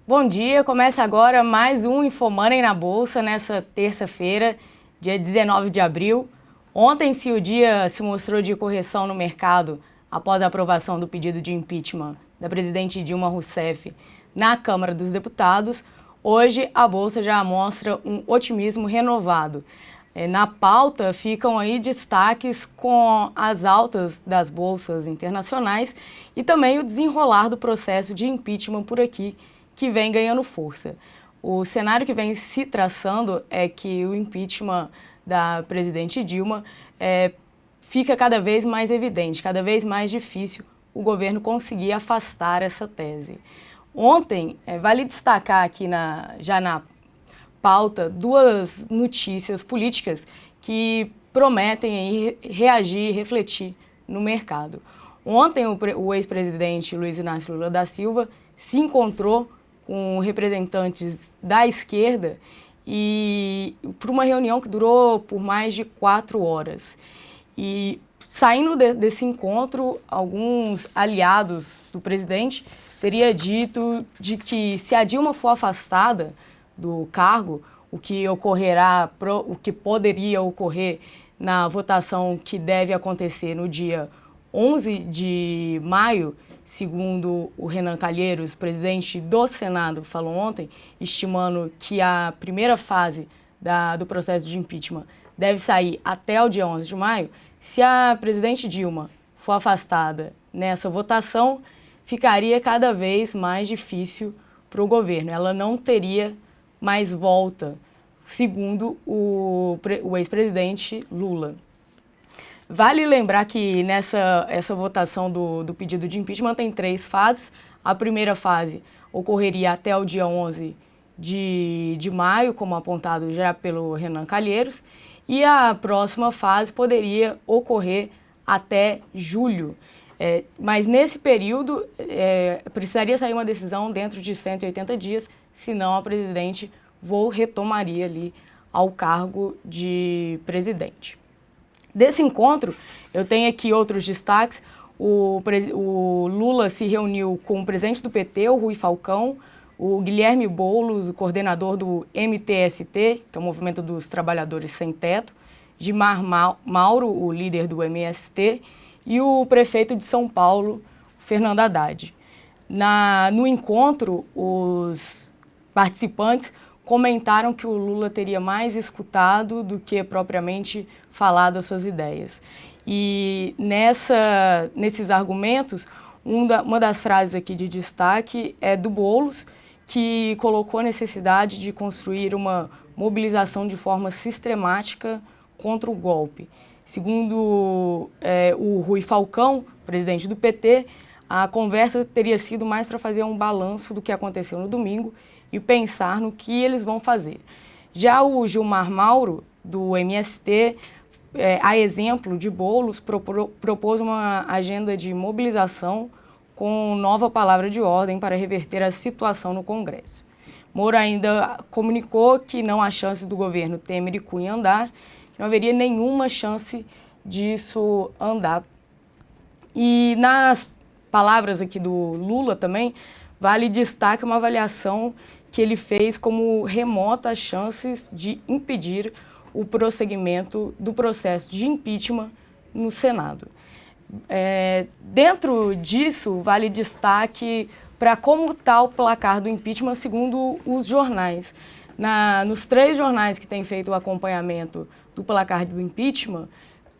Bom dia, começa agora mais um InfoMoney na Bolsa nessa terça-feira, dia 19 de abril. Ontem, se o dia se mostrou de correção no mercado após a aprovação do pedido de impeachment da presidente Dilma Rousseff na Câmara dos Deputados, hoje a Bolsa já mostra um otimismo renovado. Na pauta ficam aí destaques com as altas das bolsas internacionais e também o desenrolar do processo de impeachment por aqui, que vem ganhando força. O cenário que vem se traçando é que o impeachment da presidente Dilma fica cada vez mais evidente, cada vez mais difícil o governo conseguir afastar essa tese. Ontem, vale destacar aqui já na pauta duas notícias políticas que prometem aí reagir e refletir no mercado. Ontem, o ex-presidente Luiz Inácio Lula da Silva se encontrou com representantes da esquerda e para uma reunião que durou por mais de 4 horas. E saindo desse encontro, alguns aliados do presidente teria dito de que se a Dilma for afastada do cargo, o que poderia ocorrer na votação que deve acontecer no dia 11 de maio, segundo o Renan Calheiros, presidente do Senado, falou ontem, estimando que a primeira fase do processo de impeachment deve sair até o dia 11 de maio, se a presidente Dilma for afastada nessa votação, ficaria cada vez mais difícil para o governo. Ela não teria mais volta, segundo o ex-presidente Lula. Vale lembrar que essa votação do pedido de impeachment tem 3 fases. A primeira fase ocorreria até o dia 11 de maio, como apontado já pelo Renan Calheiros, e a próxima fase poderia ocorrer até julho. Mas nesse período precisaria sair uma decisão dentro de 180 dias, senão a presidente retomaria ali ao cargo de presidente. Desse encontro, eu tenho aqui outros destaques. O Lula se reuniu com o presidente do PT, o Rui Falcão, o Guilherme Boulos, o coordenador do MTST, que é o Movimento dos Trabalhadores Sem Teto, Gilmar Mauro, o líder do MST, e o prefeito de São Paulo, Fernando Haddad. No encontro, os participantes comentaram que o Lula teria mais escutado do que propriamente falado as suas ideias. E nesses argumentos, uma das frases aqui de destaque é do Boulos, que colocou a necessidade de construir uma mobilização de forma sistemática contra o golpe. Segundo o Rui Falcão, presidente do PT, a conversa teria sido mais para fazer um balanço do que aconteceu no domingo e pensar no que eles vão fazer. Já o Gilmar Mauro, do MST, a exemplo de Boulos, propôs uma agenda de mobilização com nova palavra de ordem para reverter a situação no Congresso. Moro ainda comunicou que não há chance do governo Temer e Cunha andar, não haveria nenhuma chance disso andar. E nas palavras aqui do Lula também, vale destaque uma avaliação que ele fez como remota as chances de impedir o prosseguimento do processo de impeachment no Senado. Dentro disso, vale destaque para como está o placar do impeachment segundo os jornais. Nos 3 jornais que têm feito o acompanhamento do placar do impeachment,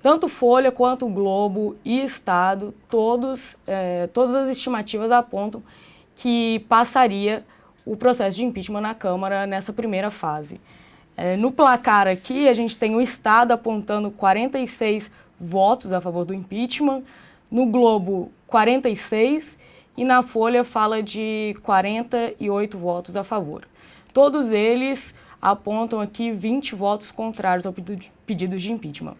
tanto Folha quanto o Globo e Estado, todas as estimativas apontam que passaria o processo de impeachment na Câmara nessa primeira fase. No placar aqui, a gente tem o Estado apontando 46 votos a favor do impeachment, no Globo 46 e na Folha fala de 48 votos a favor. Todos eles apontam aqui 20 votos contrários ao pedido de impeachment.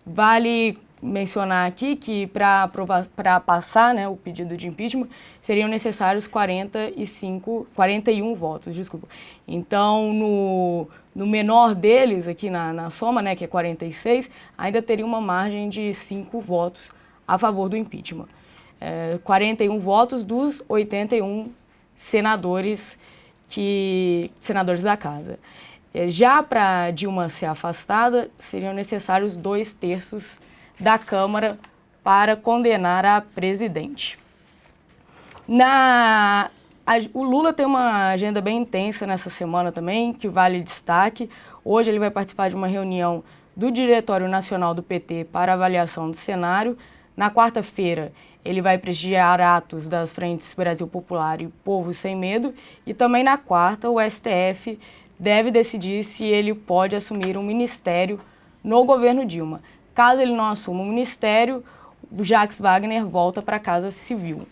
Vale mencionar aqui que para passar, né, o pedido de impeachment seriam necessários 41 votos, desculpa. Então, no menor deles, aqui na soma, né, que é 46, ainda teria uma margem de 5 votos a favor do impeachment. 41 votos dos 81 senadores senadores da casa. Já para Dilma ser afastada, seriam necessários 2/3 da Câmara para condenar a presidente. O Lula tem uma agenda bem intensa nessa semana também, que vale destaque. Hoje ele vai participar de uma reunião do Diretório Nacional do PT para avaliação do cenário. Na quarta-feira, ele vai prestigiar atos das frentes Brasil Popular e Povo Sem Medo. E também na quarta, o STF deve decidir se ele pode assumir um ministério no governo Dilma. Caso ele não assuma o ministério, o Jacques Wagner volta para a Casa Civil.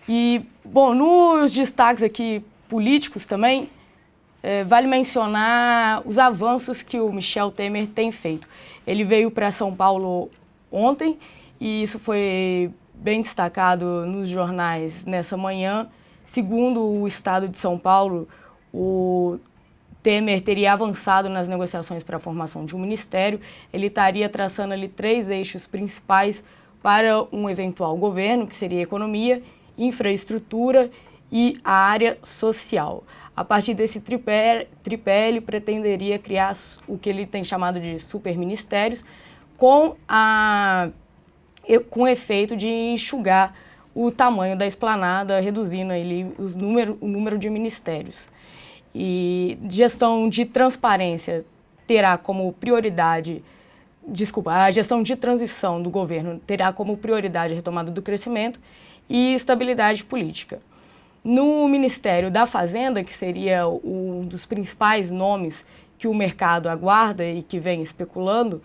E, bom, nos destaques aqui políticos também, vale mencionar os avanços que o Michel Temer tem feito. Ele veio para São Paulo ontem e isso foi bem destacado nos jornais nessa manhã. Segundo o Estado de São Paulo, o Temer teria avançado nas negociações para a formação de um ministério. Ele estaria traçando ali 3 eixos principais para um eventual governo, que seria economia, infraestrutura e a área social. A partir desse tripé, ele pretenderia criar o que ele tem chamado de superministérios, com o efeito de enxugar o tamanho da esplanada, reduzindo ali o número de ministérios. E gestão de transparência terá como prioridade, a gestão de transição do governo terá como prioridade a retomada do crescimento e estabilidade política. No Ministério da Fazenda, que seria um dos principais nomes que o mercado aguarda e que vem especulando,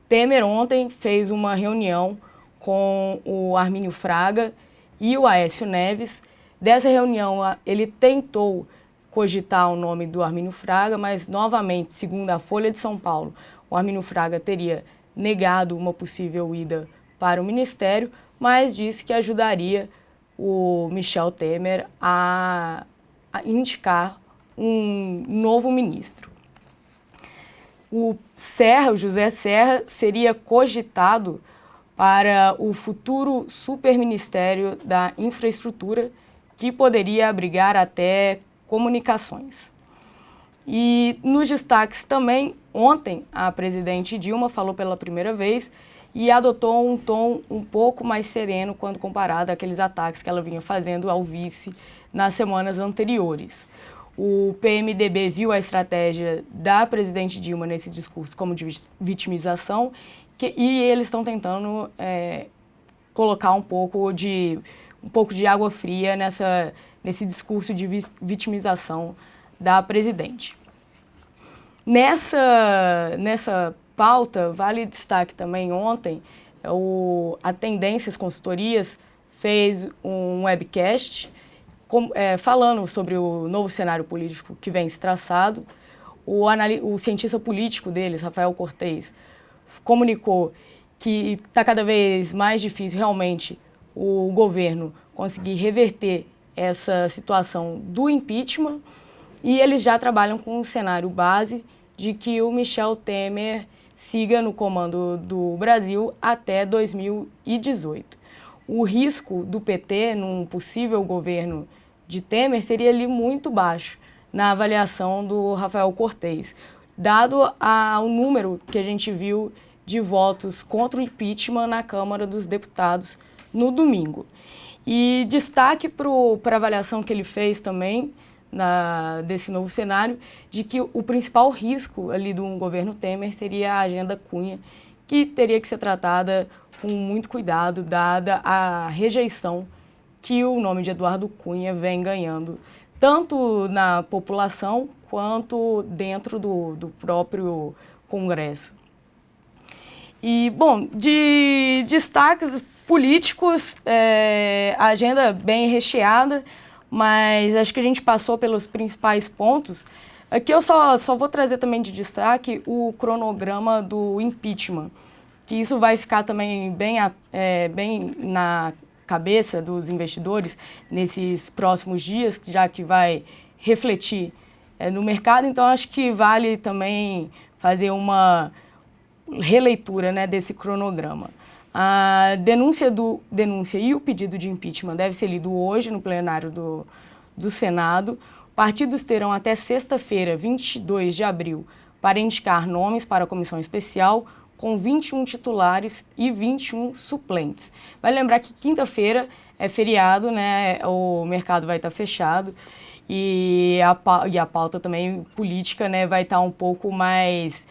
Temer ontem fez uma reunião com o Armínio Fraga e o Aécio Neves. Dessa reunião, ele tentou cogitar o nome do Armínio Fraga, mas, novamente, segundo a Folha de São Paulo, o Armínio Fraga teria negado uma possível ida para o Ministério, mas disse que ajudaria o Michel Temer a indicar um novo ministro. O José Serra, seria cogitado para o futuro superministério da infraestrutura, que poderia abrigar até comunicações. E nos destaques também, ontem a presidente Dilma falou pela primeira vez e adotou um tom um pouco mais sereno quando comparado àqueles ataques que ela vinha fazendo ao vice nas semanas anteriores. O PMDB viu a estratégia da presidente Dilma nesse discurso como de vitimização e eles estão tentando colocar um pouco de água fria nesse discurso de vitimização da presidente. Nessa pauta, vale destaque também ontem, a Tendências Consultorias fez um webcast falando sobre o novo cenário político que vem se traçado. O cientista político deles, Rafael Cortez, comunicou que está cada vez mais difícil realmente o governo conseguir reverter essa situação do impeachment e eles já trabalham com um cenário base de que o Michel Temer siga no comando do Brasil até 2018. O risco do PT num possível governo de Temer seria ali muito baixo na avaliação do Rafael Cortez, dado o número que a gente viu de votos contra o impeachment na Câmara dos Deputados no domingo. E destaque para a avaliação que ele fez também desse novo cenário, de que o principal risco ali do governo Temer seria a agenda Cunha, que teria que ser tratada com muito cuidado, dada a rejeição que o nome de Eduardo Cunha vem ganhando, tanto na população quanto dentro do próprio Congresso. E, bom, de destaques políticos, a agenda bem recheada, mas acho que a gente passou pelos principais pontos. Aqui eu só vou trazer também de destaque o cronograma do impeachment, que isso vai ficar também bem na cabeça dos investidores nesses próximos dias, já que vai refletir no mercado. Então, acho que vale também fazer uma releitura, né, desse cronograma. A denúncia e o pedido de impeachment deve ser lido hoje no plenário do do Senado. Partidos terão até sexta-feira, 22 de abril, para indicar nomes para a comissão especial, com 21 titulares e 21 suplentes. Vai lembrar que quinta-feira é feriado, né? O mercado vai estar fechado e a pauta também política, né, vai estar um pouco mais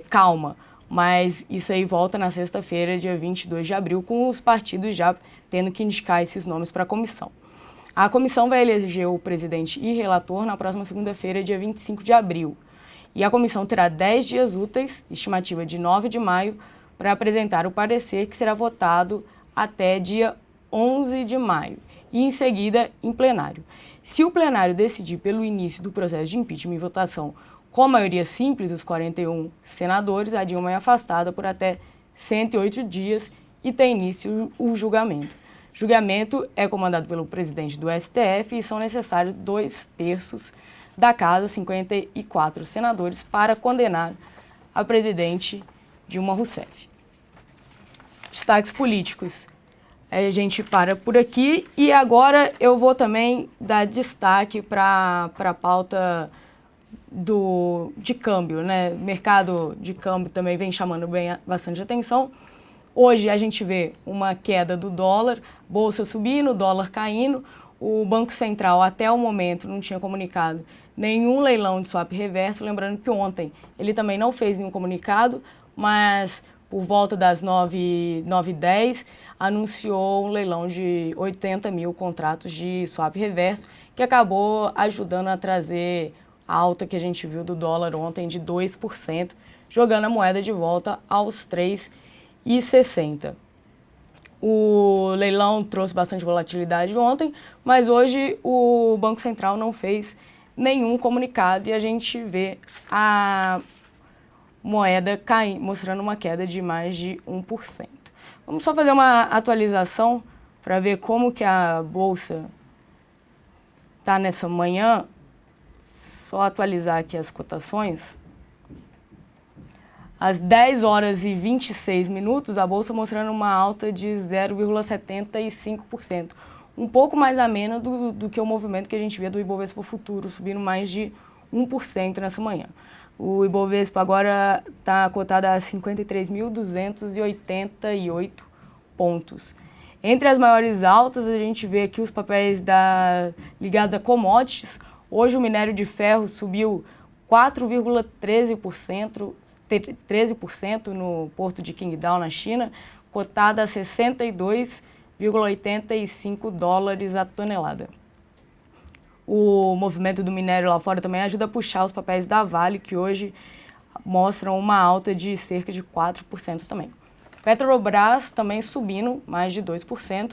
calma. Mas isso aí volta na sexta-feira, dia 22 de abril, com os partidos já tendo que indicar esses nomes para a comissão. A comissão vai eleger o presidente e relator na próxima segunda-feira, dia 25 de abril. E a comissão terá 10 dias úteis, estimativa de 9 de maio, para apresentar o parecer que será votado até dia 11 de maio e, em seguida, em plenário. Se o plenário decidir pelo início do processo de impeachment em votação com a maioria simples, os 41 senadores, a Dilma é afastada por até 108 dias e tem início o julgamento. O julgamento é comandado pelo presidente do STF e são necessários 2/3 da Casa, 54 senadores, para condenar a presidente Dilma Rousseff. Destaques políticos. A gente para por aqui e agora eu vou também dar destaque para a pauta de câmbio, né? O mercado de câmbio também vem chamando bastante atenção. Hoje a gente vê uma queda do dólar, bolsa subindo, dólar caindo. O Banco Central até o momento não tinha comunicado nenhum leilão de swap reverso. Lembrando que ontem ele também não fez nenhum comunicado, mas por volta das 9h10 anunciou um leilão de 80 mil contratos de swap reverso, que acabou ajudando a trazer a alta que a gente viu do dólar ontem de 2%, jogando a moeda de volta aos 3,60. O leilão trouxe bastante volatilidade ontem, mas hoje o Banco Central não fez nenhum comunicado e a gente vê a moeda mostrando uma queda de mais de 1%. Vamos só fazer uma atualização para ver como que a Bolsa está nessa manhã. Só atualizar aqui as cotações. Às 10 horas e 26 minutos, a Bolsa mostrando uma alta de 0,75%. Um pouco mais amena do que o movimento que a gente vê do Ibovespa Futuro, subindo mais de 1% nessa manhã. O Ibovespa agora está cotado a 53.288 pontos. Entre as maiores altas, a gente vê aqui os papéis ligados a commodities. Hoje o minério de ferro subiu 4,13% no porto de Qingdao, na China, cotada a 62,85 dólares a tonelada. O movimento do minério lá fora também ajuda a puxar os papéis da Vale, que hoje mostram uma alta de cerca de 4% também. Petrobras também subindo mais de 2%,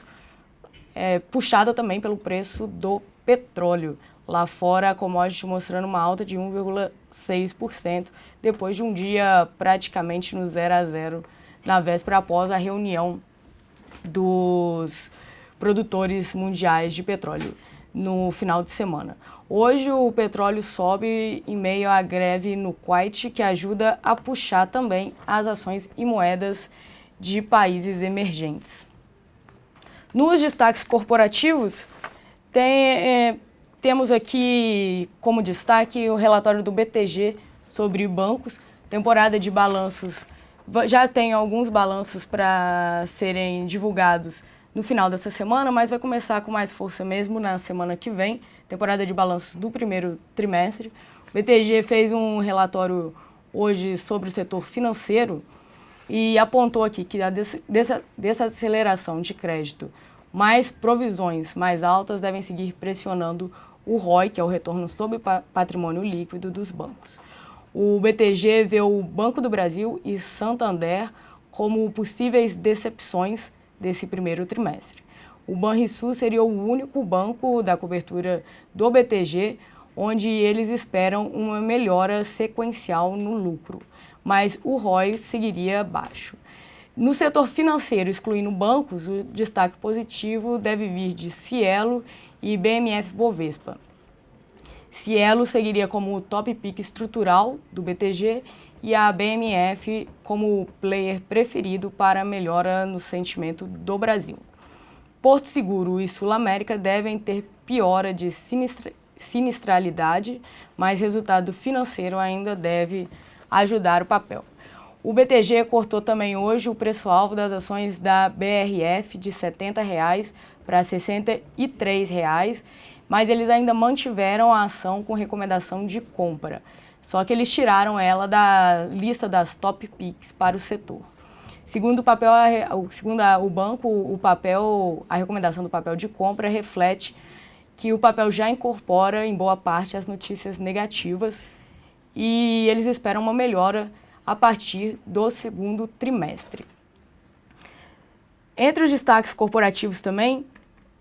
puxada também pelo preço do petróleo. Lá fora, a commodity mostrando uma alta de 1,6%, depois de um dia praticamente no 0 a 0 na véspera após a reunião dos produtores mundiais de petróleo no final de semana. Hoje o petróleo sobe em meio à greve no Kuwait, que ajuda a puxar também as ações e moedas de países emergentes. Nos destaques corporativos, temos aqui como destaque o relatório do BTG sobre bancos. Temporada de balanços, já tem alguns balanços para serem divulgados no final dessa semana, mas vai começar com mais força mesmo na semana que vem, temporada de balanços do primeiro trimestre. O BTG fez um relatório hoje sobre o setor financeiro e apontou aqui que a desaceleração de crédito mais provisões mais altas devem seguir pressionando o ROI, que é o retorno sobre patrimônio líquido dos bancos. O BTG vê o Banco do Brasil e Santander como possíveis decepções desse primeiro trimestre. O Banrisul seria o único banco da cobertura do BTG onde eles esperam uma melhora sequencial no lucro, mas o ROI seguiria baixo. No setor financeiro, excluindo bancos, o destaque positivo deve vir de Cielo e BMF Bovespa. Cielo seguiria como o top pick estrutural do BTG e a BMF como o player preferido para a melhora no sentimento do Brasil. Porto Seguro e Sul América devem ter piora de sinistralidade, mas resultado financeiro ainda deve ajudar o papel. O BTG cortou também hoje o preço-alvo das ações da BRF de R$ 70 para R$ 63, mas eles ainda mantiveram a ação com recomendação de compra. Só que eles tiraram ela da lista das top picks para o setor. Segundo o banco, a recomendação do papel de compra reflete que o papel já incorpora em boa parte as notícias negativas e eles esperam uma melhora a partir do segundo trimestre. Entre os destaques corporativos também,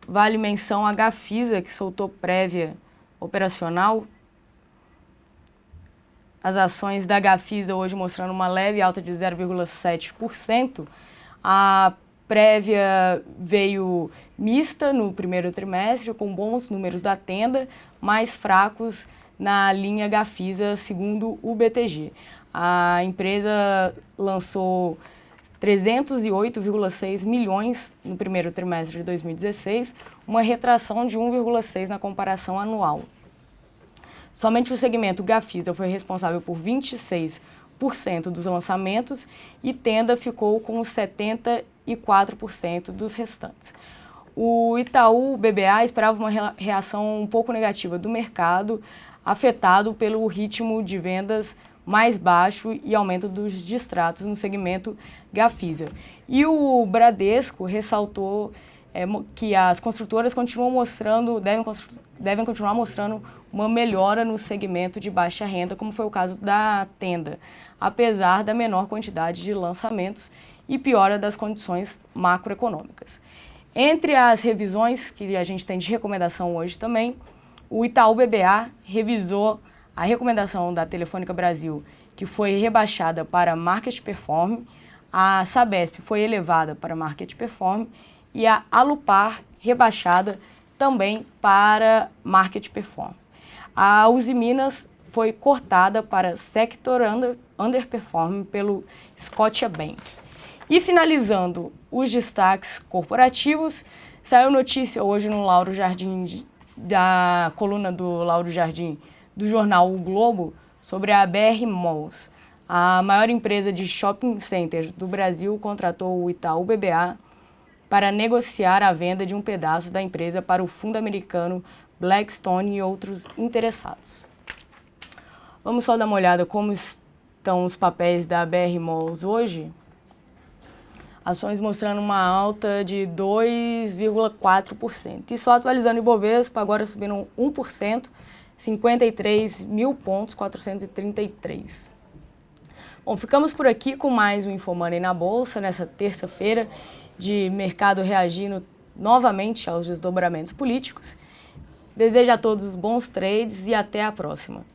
vale menção a Gafisa, que soltou prévia operacional. As ações da Gafisa hoje mostrando uma leve alta de 0,7%. A prévia veio mista no primeiro trimestre, com bons números da Tenda, mais fracos na linha Gafisa, segundo o BTG. A empresa lançou 308,6 milhões no primeiro trimestre de 2016, uma retração de 1,6% na comparação anual. Somente o segmento Gafisa foi responsável por 26% dos lançamentos e Tenda ficou com 74% dos restantes. O Itaú BBA esperava uma reação um pouco negativa do mercado, afetado pelo ritmo de vendas mais baixo e aumento dos distratos no segmento Gafisa. E o Bradesco ressaltou que as construtoras devem continuar mostrando uma melhora no segmento de baixa renda, como foi o caso da Tenda, apesar da menor quantidade de lançamentos e piora das condições macroeconômicas. Entre as revisões que a gente tem de recomendação hoje também, o Itaú BBA revisou a recomendação da Telefônica Brasil, que foi rebaixada para Market Perform, a Sabesp foi elevada para Market Perform e a Alupar rebaixada também para Market Perform. A Uzi Minas foi cortada para Sector Underperform pelo Scotiabank. E finalizando os destaques corporativos, saiu notícia hoje no Lauro Jardim, da coluna do Lauro Jardim, do jornal O Globo, sobre a BR Malls. A maior empresa de shopping centers do Brasil contratou o Itaú BBA para negociar a venda de um pedaço da empresa para o fundo americano Blackstone e outros interessados. Vamos só dar uma olhada como estão os papéis da BR Malls hoje. Ações mostrando uma alta de 2,4%. E só atualizando o Ibovespa, agora subindo 1%, 53.433. Bom, ficamos por aqui com mais um InfoMoney na Bolsa, nessa terça-feira, de mercado reagindo novamente aos desdobramentos políticos. Desejo a todos bons trades e até a próxima.